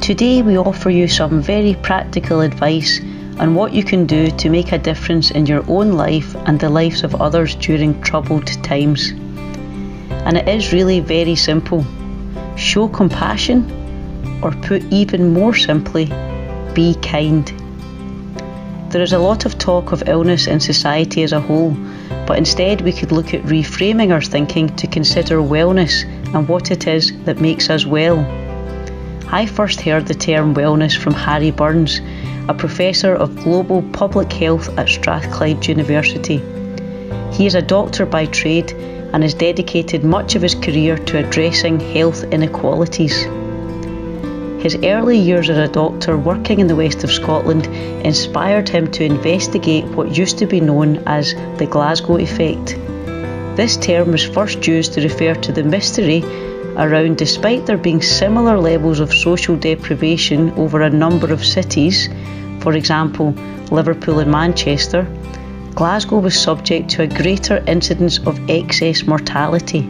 Today we offer you some very practical advice on what you can do to make a difference in your own life and the lives of others during troubled times. And it is really very simple. Show compassion, or put even more simply, be kind. There is a lot of talk of illness in society as a whole, but instead we could look at reframing our thinking to consider wellness and what it is that makes us well. I first heard the term wellness from Harry Burns, a professor of global public health at Strathclyde University. He is a doctor by trade and has dedicated much of his career to addressing health inequalities. His early years as a doctor working in the west of Scotland inspired him to investigate what used to be known as the Glasgow effect. This term was first used to refer to the mystery around, despite there being similar levels of social deprivation over a number of cities, for example Liverpool and Manchester, Glasgow was subject to a greater incidence of excess mortality.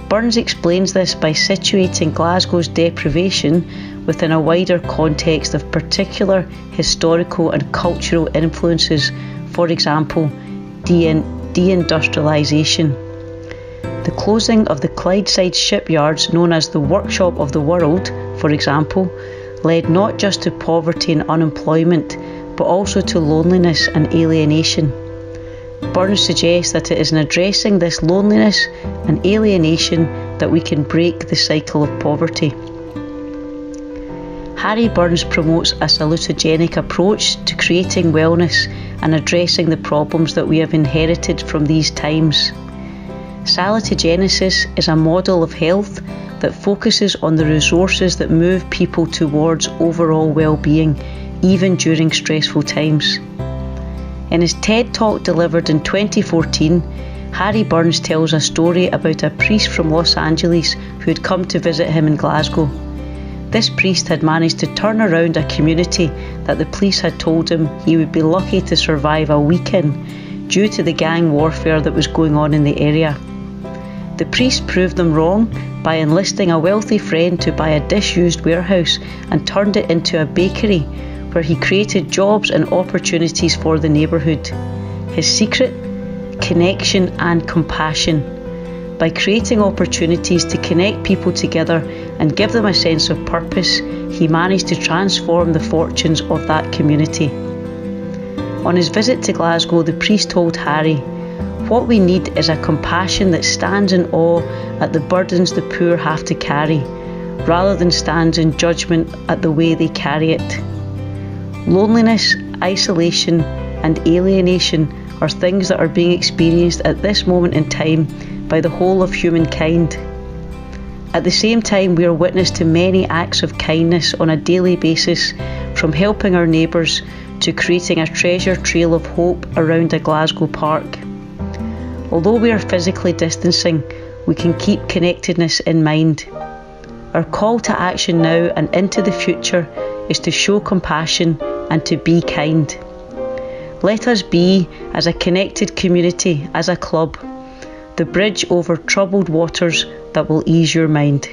Burns explains this by situating Glasgow's deprivation within a wider context of particular historical and cultural influences, for example deindustrialisation. The closing of the Clydeside shipyards, known as the Workshop of the World, for example, led not just to poverty and unemployment, but also to loneliness and alienation. Burns suggests that it is in addressing this loneliness and alienation that we can break the cycle of poverty. Harry Burns promotes a salutogenic approach to creating wellness and addressing the problems that we have inherited from these times. Salutogenesis is a model of health that focuses on the resources that move people towards overall well-being, even during stressful times. In his TED Talk delivered in 2014, Harry Burns tells a story about a priest from Los Angeles who had come to visit him in Glasgow. This priest had managed to turn around a community that the police had told him he would be lucky to survive a week in due to the gang warfare that was going on in the area. The priest proved them wrong by enlisting a wealthy friend to buy a disused warehouse and turned it into a bakery where he created jobs and opportunities for the neighbourhood. His secret? Connection and compassion. By creating opportunities to connect people together and give them a sense of purpose, he managed to transform the fortunes of that community. On his visit to Glasgow, the priest told Harry, "What we need is a compassion that stands in awe at the burdens the poor have to carry, rather than stands in judgment at the way they carry it." Loneliness, isolation, and alienation are things that are being experienced at this moment in time by the whole of humankind. At the same time, we are witness to many acts of kindness on a daily basis, from helping our neighbours to creating a treasure trail of hope around a Glasgow park. Although we are physically distancing, we can keep connectedness in mind. Our call to action now and into the future is to show compassion and to be kind. Let us be, as a connected community, as a club, the bridge over troubled waters that will ease your mind.